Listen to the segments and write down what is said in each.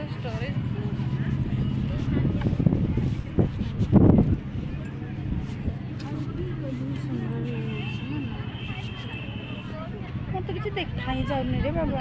तो स्टोरेज मत किसी देखा ही जाऊनी रे बाबा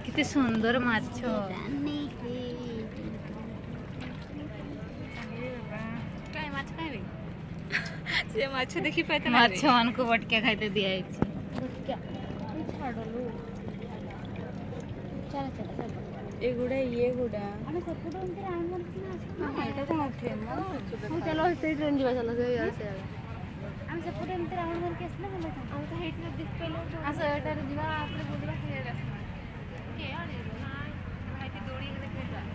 कितने सुंदर माछ से माछ देखि पाते माछ मान को बटके खाइते दिया है एगुड़ा ये गुड़ा अरे सपोर्ट उनके राउंड में ना एटा कोन उठे म चलो से ट्रेन जीवा चलो से यार से हम सपोर्ट उनके राउंड में केस ना हम तो हेट में दिख पहले आ से एटा जीवा आपले बोलबा से के आने ना हाइट दौड़ी के खेलबा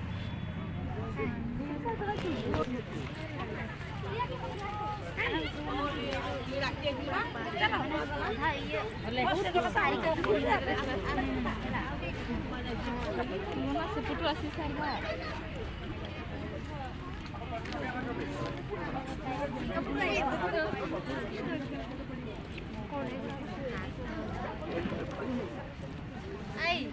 सेपटू आसी सारबा आई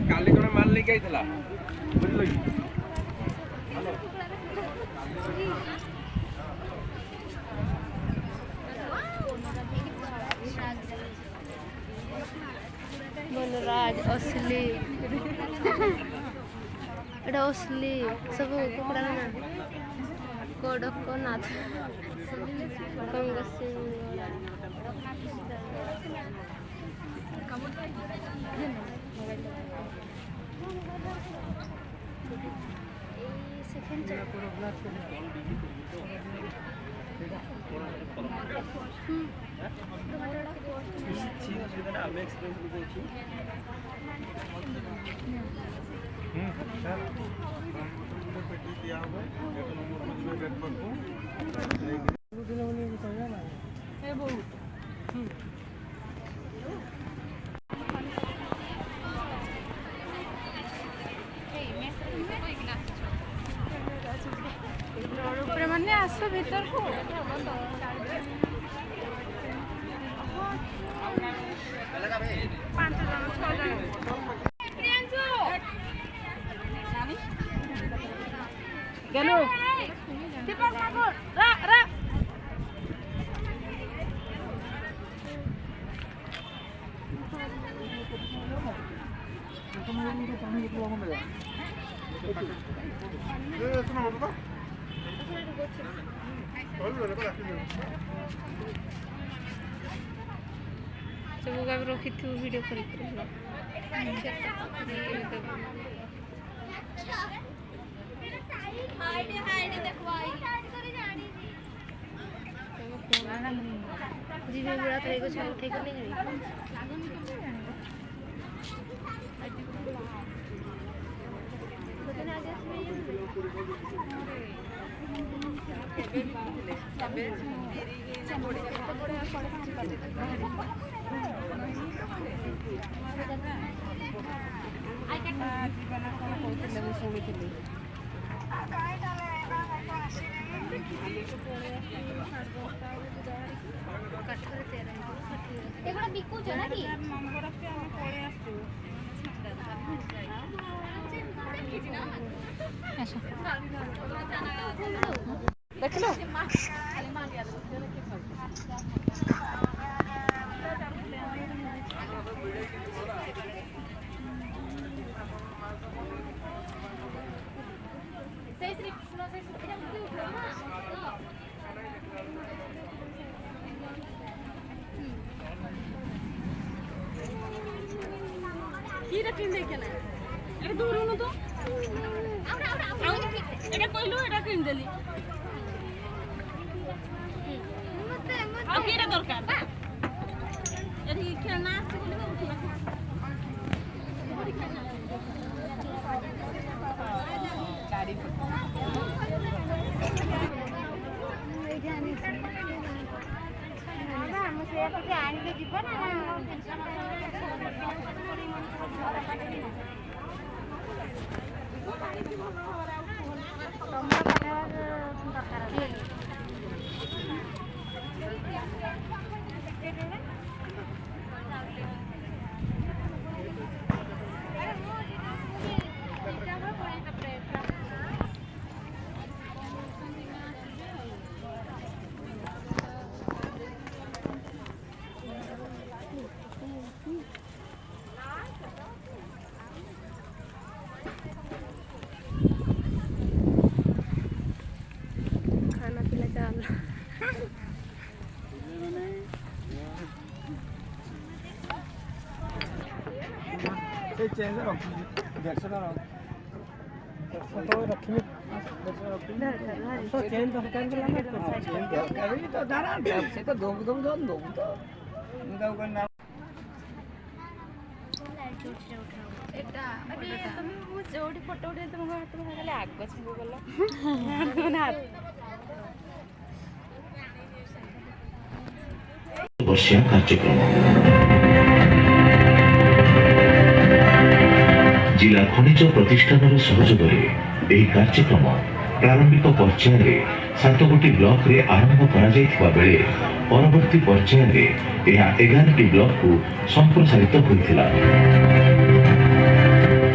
काली जड़े माल लेके आई थला बुझलो कि बलराज असली एटा असली सब कुकुड़ा ना कड़कनाथ मैंने आस भीतर गलो सब रखी थी वीडियो कर ଯିବେ ବୁଢ଼ା ତ ହେଇକି ଛୁଆ ଉଠେଇ କଲେ ଯିବି ଶୁଣିଥିଲି ଏଗୁଡ଼ା ବିକୁଛ ନା କି ଦେଖିଲ ସେଇ ଶ୍ରୀକୃଷ୍ଣ ସେଇ কিটা কিন দেখে না এটা দূরunu তো এটা কইলো এটা কিন দেলি আর কিটা দরকার এর কি খেলনা আছে বলি উঠিলা গাড়ি हम से आने जीव ना खाना पीना चल चेंज रख 150 का तो रखी तो चेंज तो चेंज लगा चेंज करी तो दाना से तो दो तो इनका करना एटा अरे तुम मु जोडी फोटो उठे तुम हाथ में खाली आग छुबो बोलो ना वर्षीय कार्यक्रम जिला खनिज प्रतिष्ठान सहयोग कार्यक्रम प्रारंभिक पर्यायर 7 ब्लॉक रे आरंभ करा बेले परवर्ती पर्यायर 11 ब्लॉक को संप्रसारित होता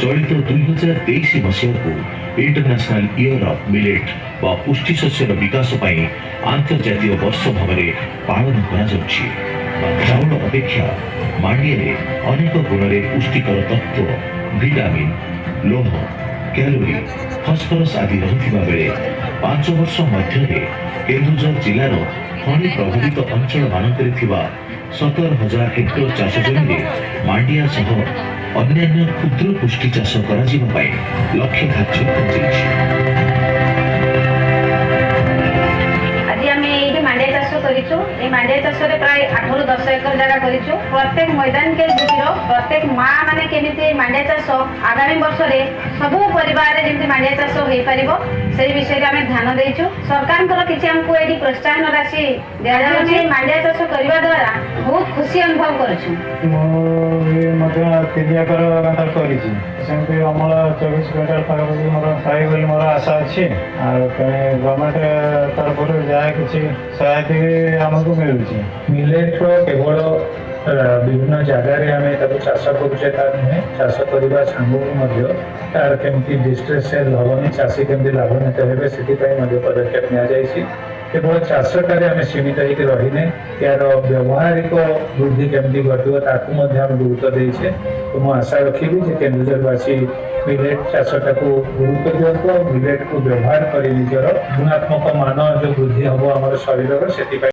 चलित 2023 मसीह को इंटरनेशनल ईयर ऑफ मिलेट व पुष्टि शस्यर विकास पर आंतर्जातीय वर्ष भाव पालन चाउल अपेक्षा मांडिया अनेक गुण में पुष्टिकर तत्व विटामिन लोह कैलोरी फस्फरस आदि रहुथिबा बेले 5 वर्ष मध्य केन्दुझर जिलार खनि प्रभावित अंचल मानकरे थिबा 17,000 हेक्टर चाष जमी मांडिया सह अन्यान्य क्षुद्र पुष्टि चाष करा जिबा पई लक्ष्य धार्य कराଯାଇଛି। मांडिया चाष करिछु ए मांडिया चाष रे प्राय 8 रु 10 एकर जगह करिछु प्रत्येक मैदान के बुटीरो प्रत्येक मां माने केमिति मांडिया चाष आगामी वर्ष रे सब परिवार रे जेमिति मांडिया चाष होई परिबो सेही विषय रे हम ध्यान देइछु सरकार कर किछि हमको एडी प्रोत्साहन राशि दिया जाउछि मांडिया चाष करबा द्वारा बहुत खुशी अनुभव करछु ये मध्य 3 एकर गंता करिछि सेमति अमल 24 क्विंटल पाखा मोर पाई बोली मोर आशा अछि आ गवर्नमेंट तरफ जाय किछि सहायता आमको मिलुछि मिलेट केवल विभिन्न जगार आम चाष करुचे नुहे चाष करने सांग तार केमती डिस्ट्रेस सेल हवनी चाषी केमती लाभान्वित हे से पदक्षेप नि केवल चाष कार्य आम सीमित होकर रहीने यार व्यवहारिक वृद्धि केमती घटो ताकू गुरुत्व देचे तो मुझे आशा रखी केन्दुझरवासी मिलेट चाषटा को गुरुत्व दिखाँ मिलेट को व्यवहार कर निजर गुणात्मक मान जो वृद्धि हम आम शरीर से